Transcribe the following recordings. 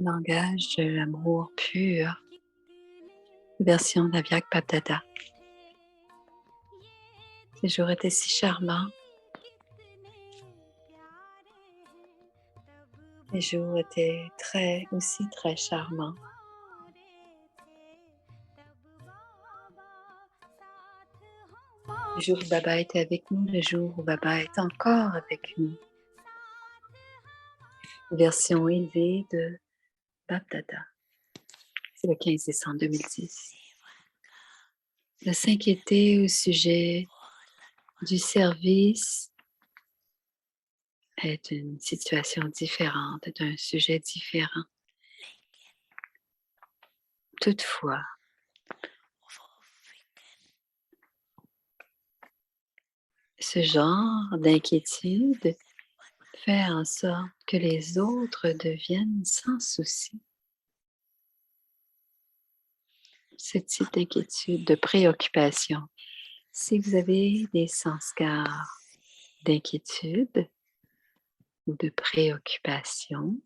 Langage de l'amour pur, version d'Avyak Babdada. Ces jours étaient si charmants. Les jours étaient aussi très charmants. Le jour où Baba était avec nous, le jour où Baba est encore avec nous. Version élevée de Babdada. C'est le 15 décembre 2010. De s'inquiéter au sujet du service est une situation différente, est un sujet différent. Toutefois, ce genre d'inquiétude fait en sorte que les autres deviennent sans souci. Ce type d'inquiétude, de préoccupation. Si vous avez des sanskars d'inquiétude ou de préoccupation,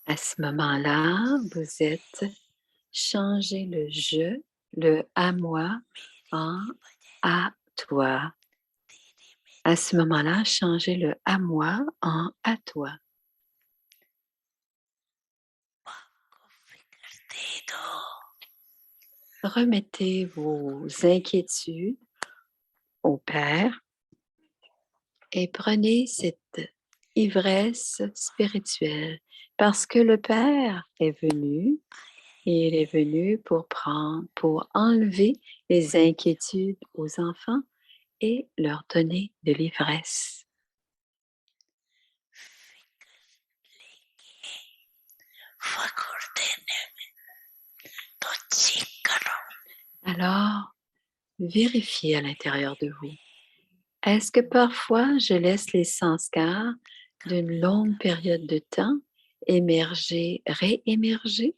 à ce moment-là, vous êtes changez le je, le à moi, en à toi. À ce moment-là, changez le à moi en à toi. Remettez vos inquiétudes au Père et prenez cette ivresse spirituelle parce que le Père est venu et il est venu pour enlever les inquiétudes aux enfants et leur donner de l'ivresse. Alors, vérifiez à l'intérieur de vous. Est-ce que parfois je laisse les sanskars d'une longue période de temps émerger, réémerger?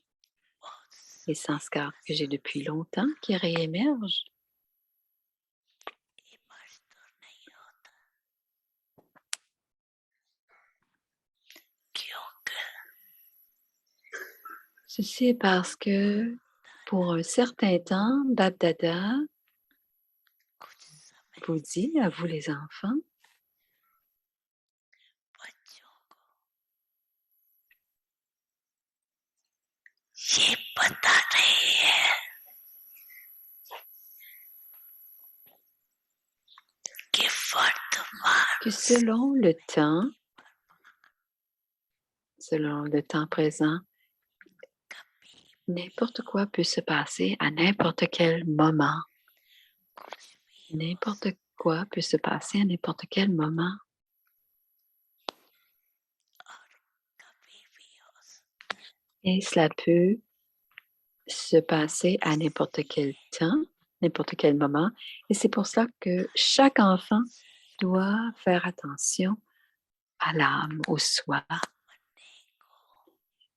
Les sanskars que j'ai depuis longtemps qui réémergent? Ceci est parce que pour un certain temps, Babdada vous dit, à vous les enfants, que selon le temps présent, n'importe quoi peut se passer à n'importe quel moment. N'importe quoi peut se passer à n'importe quel moment. Et cela peut se passer à n'importe quel temps, n'importe quel moment. Et c'est pour cela que chaque enfant doit faire attention à l'âme, au soi.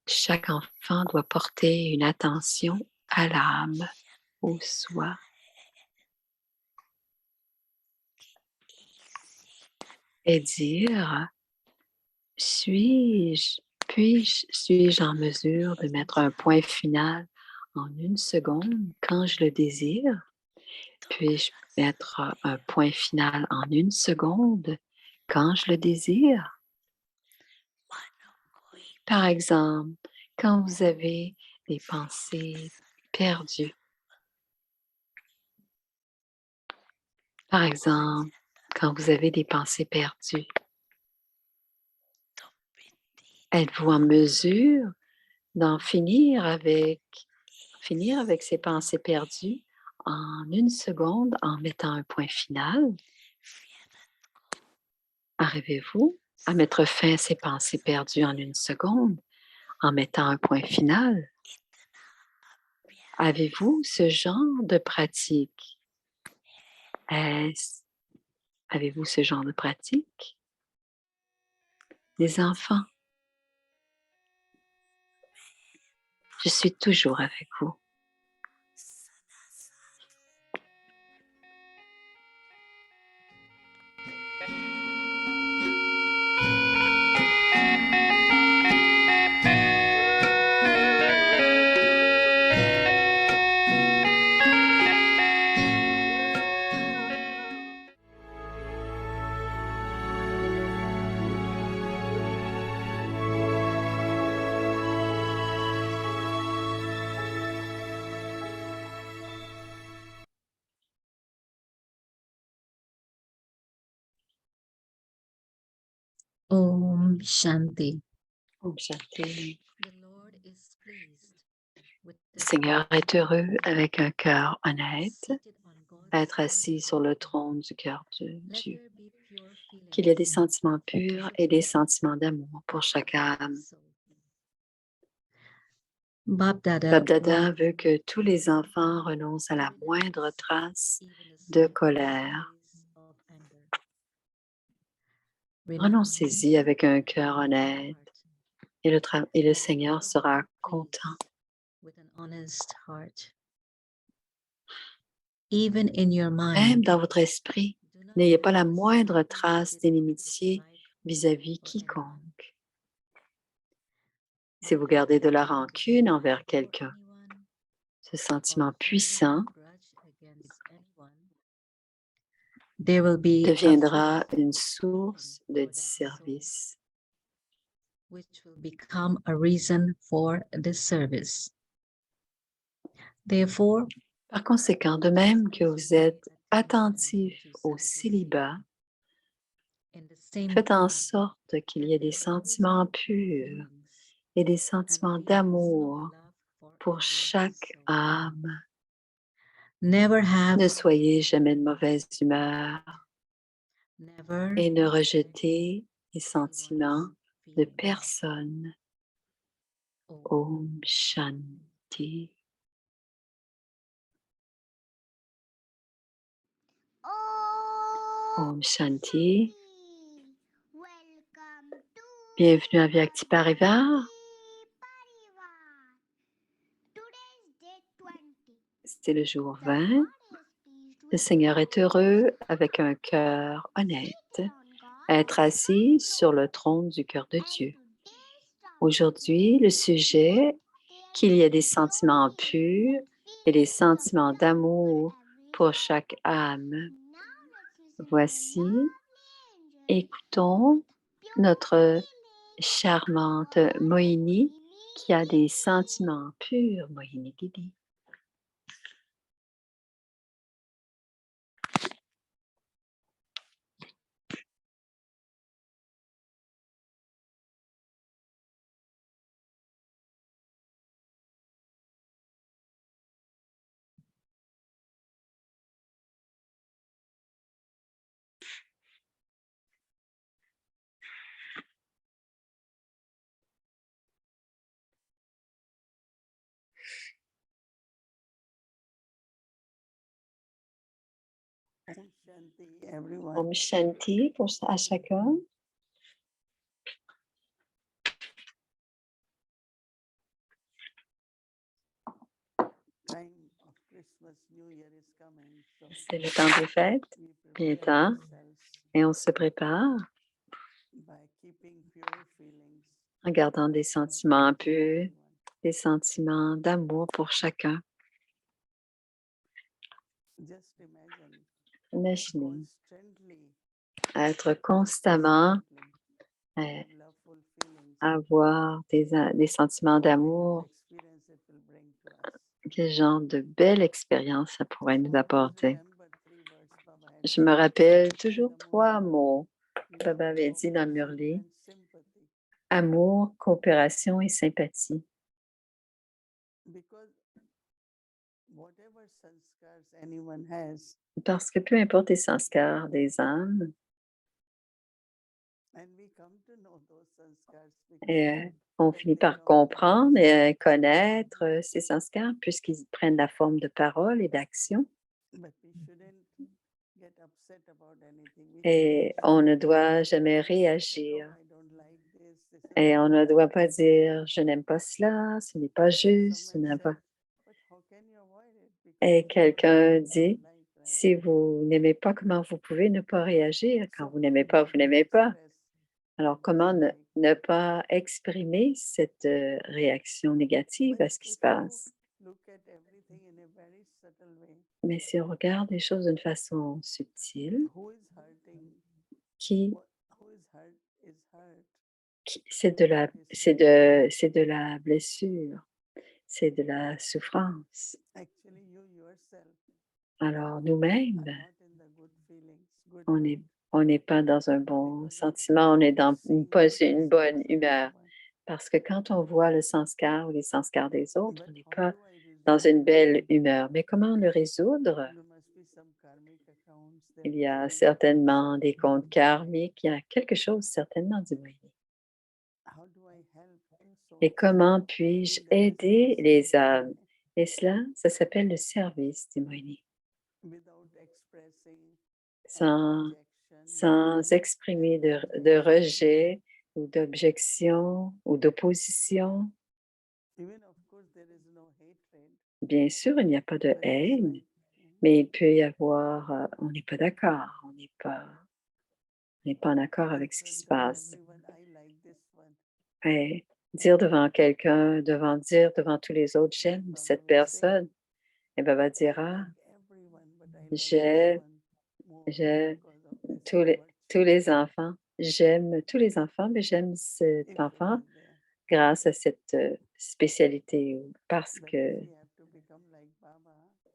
Chaque enfant doit porter une attention à l'âme, au soi. Et dire, suis-je en mesure de mettre un point final en 1 seconde quand je le désire? Puis-je mettre un point final en 1 seconde quand je le désire? Par exemple, quand vous avez des pensées perdues. Par exemple, quand vous avez des pensées perdues. Êtes-vous en mesure d'en finir avec ces pensées perdues en 1 seconde en mettant un point final? Arrivez-vous à mettre fin à ces pensées perdues en 1 seconde en mettant un point final? Avez-vous ce genre de pratique? Avez-vous ce genre de pratique? Les enfants, je suis toujours avec vous. Om Shanti. Om Shanti. The Lord is pleased with Le Seigneur est heureux avec un cœur honnête à être assis sur le trône du cœur de Dieu. Qu'il y ait des sentiments purs et des sentiments d'amour pour chaque âme. Bab Dada veut que tous les enfants renoncent à la moindre trace de colère. Renoncez-y avec un cœur honnête et le Seigneur sera content. Même dans votre esprit, n'ayez pas la moindre trace d'inimitié vis-à-vis quiconque. Si vous gardez de la rancune envers quelqu'un, ce sentiment puissant deviendra une source de disservice. Which will become a reason for disservice. Therefore, par conséquent, de même que vous êtes attentif au célibat, faites en sorte qu'il y ait des sentiments purs et des sentiments d'amour pour chaque âme. Ne soyez jamais de mauvaise humeur et ne rejetez les sentiments de personne. Om Shanti. Om Shanti. Bienvenue à Vyakti Parivar. C'est le jour 20. Le Seigneur est heureux avec un cœur honnête à être assis sur le trône du cœur de Dieu. Aujourd'hui, le sujet, qu'il y ait des sentiments purs et des sentiments d'amour pour chaque âme. Voici, écoutons notre charmante Mohini qui a des sentiments purs, Mohini Didi. Om Shanti à chacun. C'est le temps des fêtes, bientôt, et on se prépare en gardant des sentiments purs, des sentiments d'amour pour chacun. Imaginez être constamment, avoir des sentiments d'amour. Quel genre de belle expérience ça pourrait nous apporter. Je me rappelle toujours 3 mots que Baba avait dit dans Murli. Amour, coopération et sympathie. Parce que peu importe les sanskars des âmes, on finit par comprendre et connaître ces sanskars puisqu'ils prennent la forme de paroles et d'actions. Et on ne doit jamais réagir. Et on ne doit pas dire « je n'aime pas cela, ce n'est pas juste, ce n'est pas… » Et quelqu'un dit « si vous n'aimez pas, comment vous pouvez ne pas réagir? Quand vous n'aimez pas, vous n'aimez pas. » Alors, comment ne pas exprimer cette réaction négative à ce qui se passe? Mais si on regarde les choses d'une façon subtile, c'est de la blessure, c'est de la souffrance. Alors, nous-mêmes, on est on n'est pas dans un bon sentiment, on est dans pas une bonne humeur. Parce que quand on voit le sanskar ou les sanskars des autres, on n'est pas dans une belle humeur. Mais comment le résoudre? Il y a certainement des comptes karmiques, il y a quelque chose certainement, dit Moïse. Et comment puis-je aider les âmes? Et cela, ça s'appelle le service, dit Moïse. Sans, sans exprimer de rejet ou d'objection ou d'opposition. Bien sûr, il n'y a pas de haine, mais il peut y avoir, on n'est pas d'accord, on n'est pas en accord avec ce qui se passe. Et dire devant quelqu'un, dire devant tous les autres, j'aime cette personne, et Baba va dire, ah, j'ai j'ai tous les enfants, j'aime tous les enfants, mais j'aime cet enfant grâce à cette spécialité ou parce que,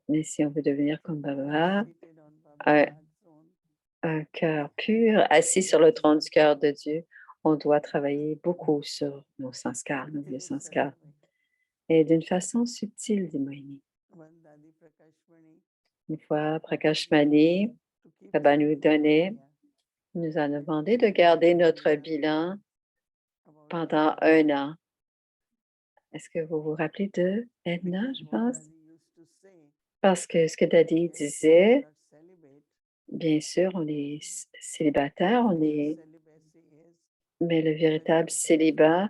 mais si on veut devenir comme Baba, un, un cœur pur, assis sur le trône du cœur de Dieu, on doit travailler beaucoup sur nos sanskars, nos vieux sanskars, et d'une façon subtile, dit Moïni. Une fois, Prakashmani, Baba nous a demandé de garder notre bilan pendant 1 an. Est-ce que vous vous rappelez de Edna, je pense? Parce que ce que Daddy disait, bien sûr, on est célibataire, mais le véritable célibat,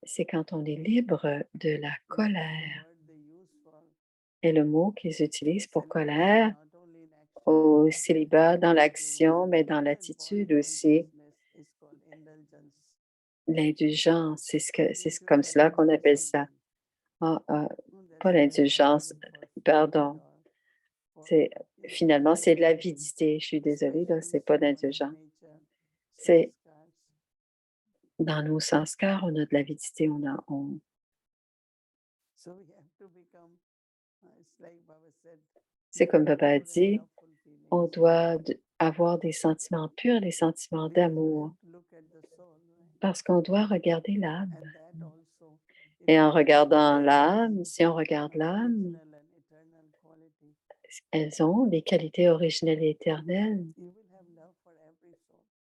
c'est quand on est libre de la colère. Et le mot qu'ils utilisent pour colère, au célibat, dans l'action, mais dans l'attitude aussi, l'indulgence, c'est comme cela qu'on appelle ça. Ah, pas l'indulgence, pardon. C'est finalement, c'est de l'avidité. Je suis désolée, là, c'est pas d'indulgence. C'est dans nos sanskars, on a de l'avidité, c'est comme Baba a dit, on doit avoir des sentiments purs, des sentiments d'amour, parce qu'on doit regarder l'âme. Et en regardant l'âme, si on regarde l'âme, elles ont des qualités originelles et éternelles.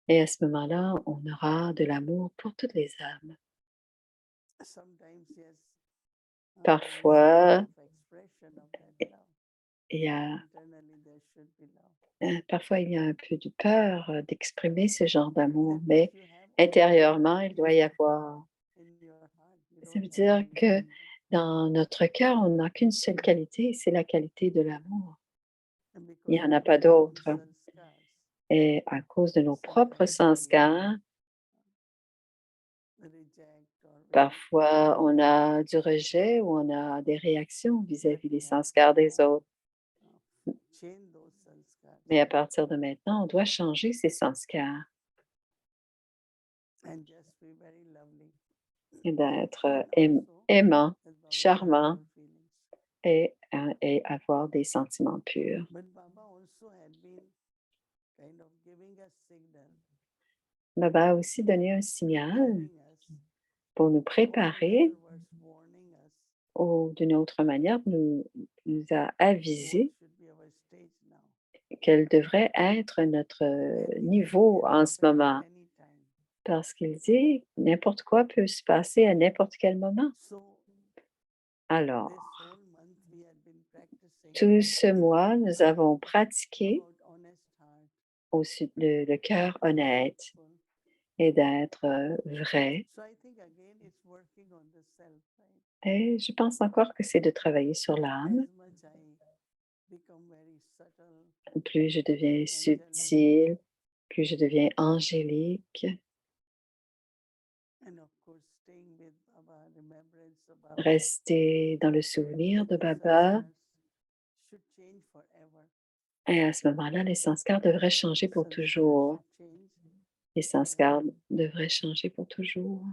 Et à ce moment-là, on aura de l'amour pour toutes les âmes. Parfois, il y a, parfois, il y a un peu de peur d'exprimer ce genre d'amour, mais intérieurement, il doit y avoir. Ça veut dire que dans notre cœur, on n'a qu'une seule qualité, c'est la qualité de l'amour. Il n'y en a pas d'autre. Et à cause de nos propres sanskars, parfois on a du rejet ou on a des réactions vis-à-vis des sanskars des autres. Mais à partir de maintenant, on doit changer ces sanskars et d'être aimant, charmant et avoir des sentiments purs. Baba a aussi donné un signal pour nous préparer ou d'une autre manière, nous a avisé quel devrait être notre niveau en ce moment. Parce qu'il dit, n'importe quoi peut se passer à n'importe quel moment. Alors, tout ce mois, nous avons pratiqué le cœur honnête et d'être vrai. Et je pense encore que c'est de travailler sur l'âme. Plus je deviens subtil, plus je deviens angélique. Rester dans le souvenir de Baba. Et à ce moment-là, les sanskars devraient changer pour toujours. Les sanskars devraient changer pour toujours.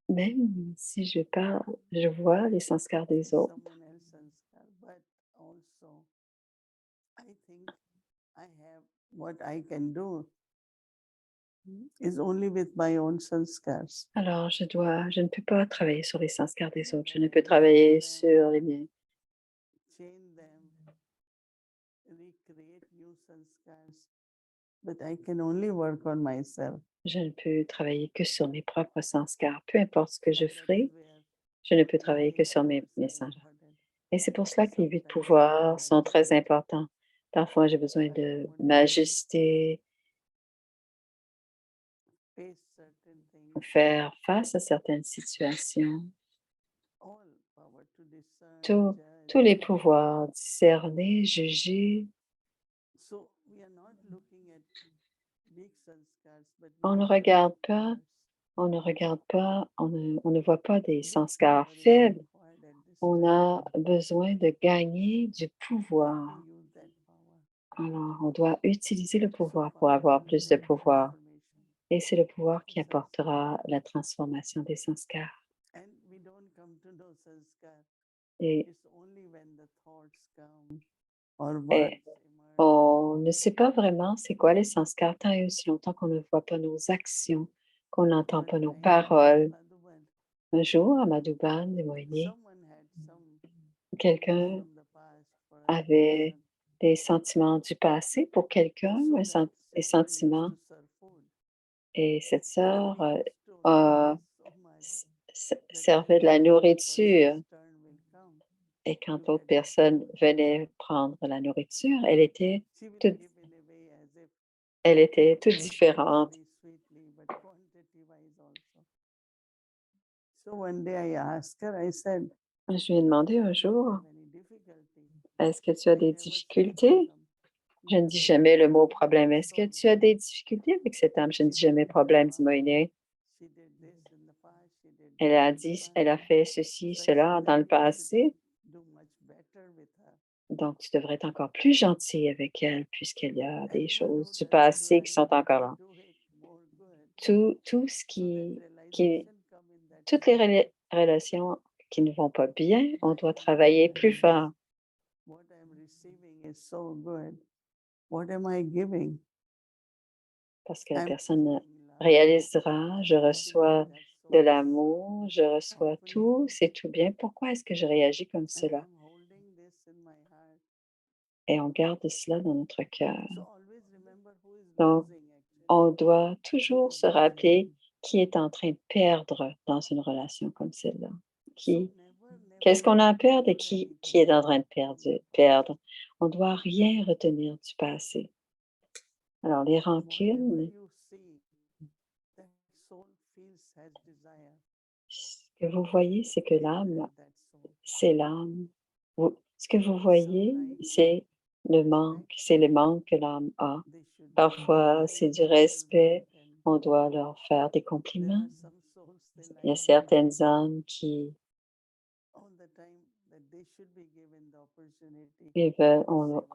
Même si je parle, je vois les sanskars des autres. I think I have what I can do is only with my own sanskars. Alors, je ne peux pas travailler sur les sanskars des autres. Je ne peux When I travailler reform sur les them, miens. change them, recreate new sanskars, but I can only work on myself. Je ne peux travailler que sur mes propres sanskars. Peu importe ce que je And that is ferai, where je ne peux the travailler que huge sur mes powers are sanskars. important. Et c'est pour cela que les vues de Sometimes pouvoir I sont have très to importants. Parfois, j'ai besoin de accommodate, m'ajuster, face certain things, faire face à certaines situations. all power to discern, Tous tous les judge. pouvoirs, discerner, juger. So we are not looking at big sanskars, but we On are ne looking regarde at pas, powers. on ne regarde pas, on ne voit pas des Big sanskars power is faibles. required at this On time. a besoin de gagner du We have to pouvoir. use that power. Alors, on doit utiliser le So pouvoir pour power avoir will plus de bring pouvoir. transformation. Et c'est le pouvoir qui The apportera sanskar. la transformation des sanskars. And we don't come to know sanskar. Et, It's only when the thoughts come or words et emerge. on ne sait pas vraiment c'est quoi les sanskars tant et aussi longtemps qu'on ne voit pas nos actions, qu'on n'entend One pas nos time in paroles. Madhuban, Un jour, à Madhuban, des Moyennés, someone had some feelings quelqu'un from the past for a avait person. des sentiments du passé pour quelqu'un, So that des sister used sentiments, to serve food. et cette And sœur he bestowed a so much that servait de la whenever that nourriture. person's turn will come Et to quand l'autre get the personne food, venait prendre la nourriture, she will toute, give in a way as if elle était toute not différente. very sweetly, but quantity wise also. So one day I asked her, I said, Je lui ai demandé un "Do you jour, have any difficulty?" est-ce que tu as I des never say difficultés? problem. Je ne Never dis say jamais le mot problem. problème. Est-ce que tu as des difficultés avec cette âme? Je ne dis jamais problème, dit Moïse. She did this in the past, she did Elle this a in the dit, past. elle a fait ceci, So I said, cela dans then le you should passé. do much better with her. Donc, tu devrais être encore plus gentil avec elle puisqu'il y a And des even choses though du doesn't do passé qui right, sont but encore we là. do it more good. Tout ce So that qui, realization come in that toutes les moment. relations qui ne vont pas bien, on doit I travailler plus realize fort what I'm receiving is so good. What am I giving? parce que la I'm personne receiving love. réalisera, je I'm holding reçois that de soul l'amour, je reçois happily, tout, c'est tout bien. Pourquoi est-ce que je réagis comme and cela? I'm holding this in my heart. Et on garde cela dans notre cœur. So always remember who is Donc, losing actually. on doit toujours se rappeler qui est en train de perdre dans une relation comme celle-là. So Qui, never qu'est-ce qu'on a à hold perdre et qui anything est en train de from the past. perdre? On ne doit rien retenir du passé. Alors, les Whatever rancunes, you see, that soul feels has desire. ce que vous voyez, c'est que Give l'âme, her that soul. c'est l'âme. Ce que vous voyez, Sometimes c'est le respect. manque que l'âme a. They should Parfois, c'est du respect. On doit leur faire des there compliments. are some souls they Il y a like certaines âmes qui all the time that they should be given the opportunity ils for veulent, seva.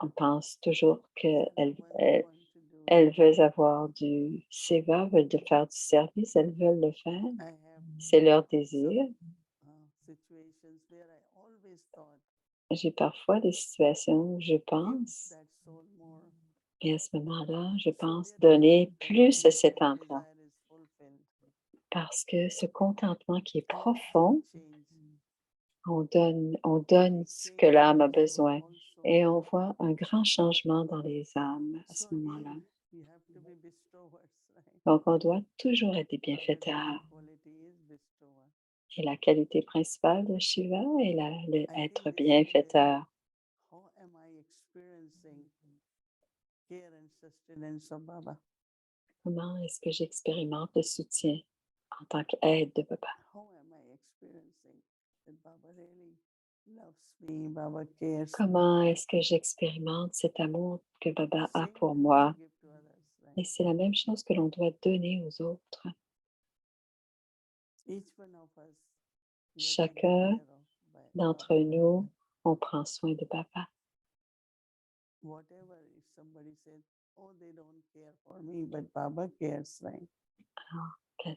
on pense toujours They're the qu'elles one who want to do elles it. veulent avoir du seva, veulent de faire du service, elles veulent le faire. I have C'est leur désir. situations where I always thought J'ai parfois des situations où je give pense, that soul more. et à ce moment-là, je So pense their donner plus à contentment cet and âme-là. desire is fulfilled. Parce que ce contentement qui est And profond, change. on donne ce que Change l'âme a in the soul besoin. also. Et on voit un grand changement dans les âmes à So ce moment-là. again, we have to be bestowers, right? Donc, on doit toujours être des Our divine bienfaiteurs. quality is bestower. Et la qualité principale de Shiva est I think être this is where bienfaiteur. how am I experiencing care and sustenance of Baba? Comment est-ce que j'expérimente le soutien en tant qu'aide de Baba? How am I experiencing that Baba really loves me, Baba cares me? Comment est-ce que j'expérimente cet amour que Baba a Same pour we moi? should give to others, Et right? c'est la même chose que l'on doit donner aux autres. Each one of us, we are taken Chacun care of by d'entre Baba. nous, on prend soin de Baba. Whatever if somebody says, oh, they don't care for me, but Baba cares, right?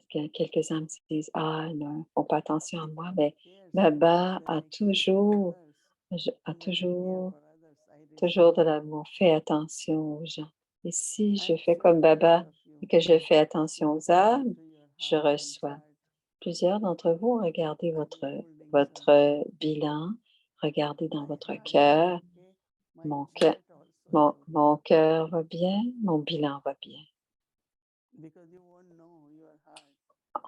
Quelques âmes disent, ah non, ils font pas attention à If moi, Baba mais cares for me, Baba then a I care for others. a And when I care toujours for others, I toujours de l'amour. Fais attention aux gens. Et si je I fais feel comme Baba all of you et que je fais attention aux âmes, into your je heart and reçois. chart Plusieurs d'entre vous, regardez and votre, holding some votre bilan, regardez dans my votre heart is cœur. okay, my Mon cœur, chart also is mon cœur va bien, mon bilan va bien. because you won't know your heart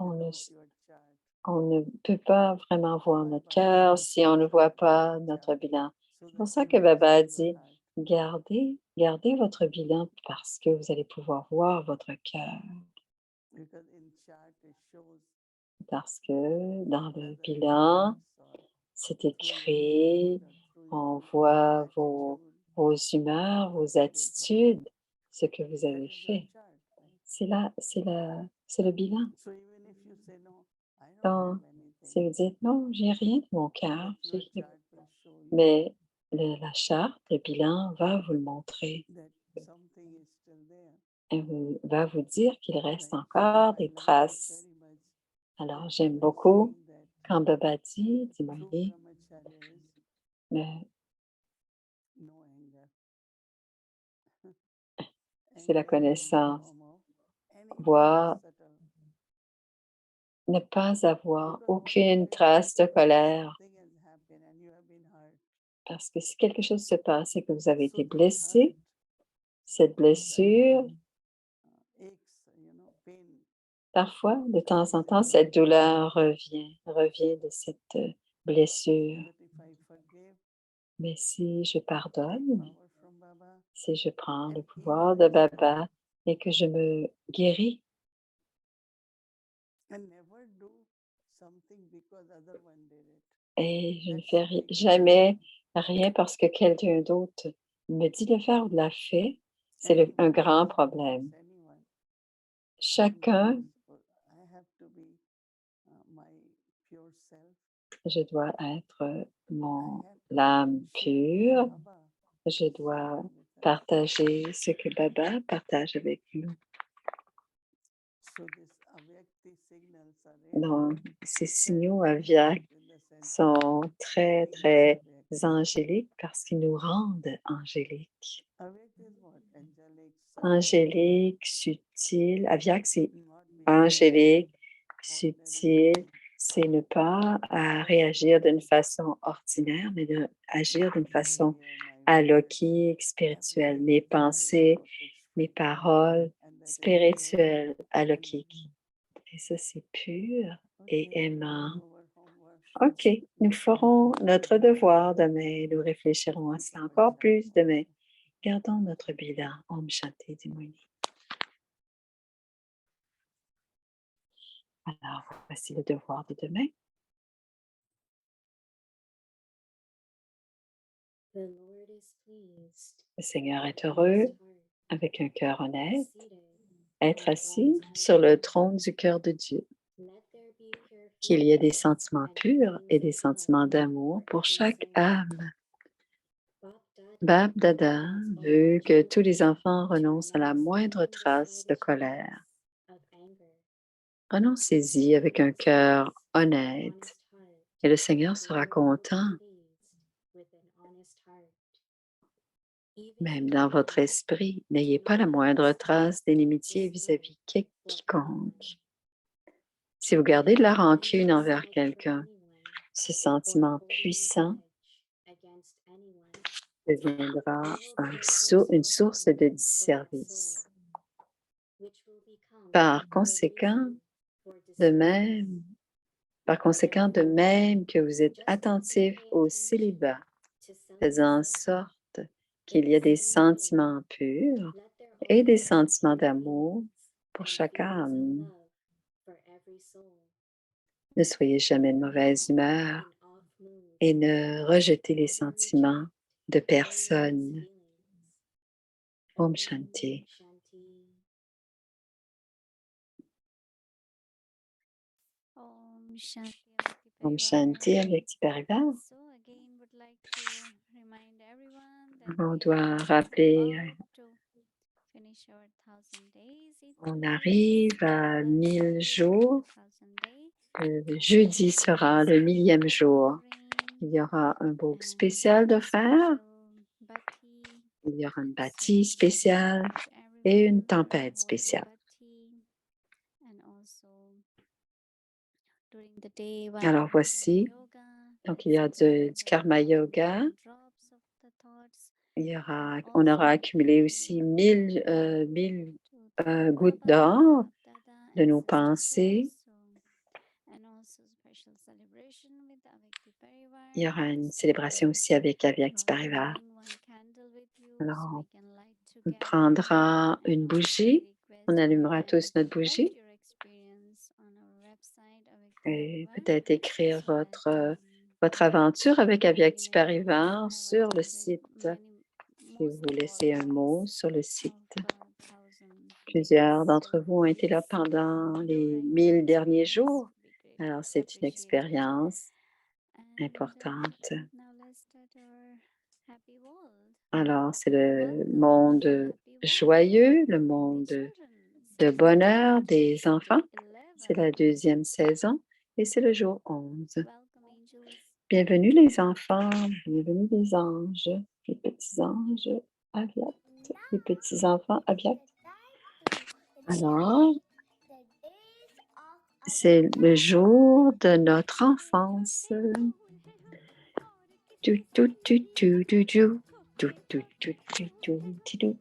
On ne, without your chart. on ne peut pas vraiment voir notre cœur si on ne voit pas notre bilan. So C'est pour that ça you que will Baba a see your dit, heart. gardez votre bilan parce que vous allez pouvoir voir votre cœur. Because in chart it shows Parce que dans le whether bilan, it's or c'est through your écrit, mood or through on your voit attitude. vos humeurs, vos attitudes, ce que vous That avez is your fait. chart, right? C'est le bilan. So even if you say no, I don't Donc, have si anything, vous dites non, j'ai rien de mon cœur, but your chart will show you mais la charte, le bilan va vous le montrer. that something is still there. Et va vous dire qu'il reste Right? encore I des love it traces. very much. Alors, j'aime By beaucoup saying that quand Baba dit, true Moïse, brahmacharya is no anger. c'est la Anger is in the connaissance. form of any Voir, subtle. ne pas avoir Because aucune whatever trace de it is, colère. something has happened and you have been hurt. Parce que si quelque chose se passe et que vous avez So été this blessé, hurt, cette blessure, aches, pain, parfois, de temps en temps, cette douleur revient de cette blessure. but if I forgive, Mais si je take pardonne, power from Baba si je prends and le heal pouvoir de myself Baba et que je me guéris and never do something because other one did it. et je ne That's fais the biggest jamais rien parce que quelqu'un d'autre me dit de le faire ou de la fait, c'est un anyone grand can problème. force anyone. I'm not Chacun, possible. I have to be my pure self. je dois être I have to l'âme share pure, Baba je is dois sharing with us. partager ce que Baba partage avec nous. So this avyakti signals are really Donc, ces very signaux beautiful aviaques in the sense sont très, making us très avyakti. angéliques parce qu'ils nous rendent angéliques. Avyakti is what? Angelic, subtle, Angélique, subtil. Aviaque, c'est not being angélique, ordinary. subtil. C'est ne pas réagir d'une façon ordinaire, mais agir d'une façon alokhique, spirituelle. Mes pensées, mes paroles spirituelles, alokhiques. Et ça, c'est pur et aimant. OK, nous ferons notre devoir demain. Nous réfléchirons à cela encore plus demain. Gardons notre bilan. Om Shanti Dimuni. Alors, voici le devoir de demain. Le Seigneur est heureux avec un cœur honnête, être assis sur le trône du cœur de Dieu. Qu'il y ait des sentiments purs et des sentiments d'amour pour chaque âme. Bab Dada veut que tous les enfants renoncent à la moindre trace de colère. Renoncez-y avec un cœur honnête et le Seigneur sera content. Même dans votre esprit, n'ayez pas la moindre trace d'inimitié vis-à-vis quiconque. Si vous gardez de la rancune envers quelqu'un, ce sentiment puissant deviendra une source de disservice. Par conséquent, de même que vous êtes attentif au célibat, faisant en sorte qu'il y ait des sentiments purs et des sentiments d'amour pour chaque âme. Ne soyez jamais de mauvaise humeur et ne rejetez les sentiments de personne. Om Shanti. Om Shanti Om Shanti avec Parivar. So again would like to remind everyone that On we doit are rappeler, about to finish our 1000 days. on arrive à 1000 jours. Jeudi sera le 1000e jour. Il y aura un book spécial de faire Il y aura une bâtie spéciale et une tempête spéciale. Alors voici, donc il y a du karma yoga. On aura accumulé aussi 1000 gouttes d'or de nos pensées. Il y aura une célébration aussi avec Avyakti Parivar. Alors, on prendra une bougie, on allumera tous notre bougie et peut-être écrire votre aventure avec Avyakti Parivar sur le site. Si vous laissez un mot sur le site. Plusieurs d'entre vous ont été là pendant les 1000 derniers jours. Alors, c'est une expérience importante. Alors, c'est le monde joyeux, le monde de bonheur des enfants. C'est la 2e saison et c'est le jour 11. Bienvenue les enfants, bienvenue les anges, les petits anges Avyakt, les petits enfants Avyakt. Alors, c'est le jour de notre enfance. Tu, tu, tu, tu, tu, tu. Tu, tu, tu, tu, tu, tu, tu.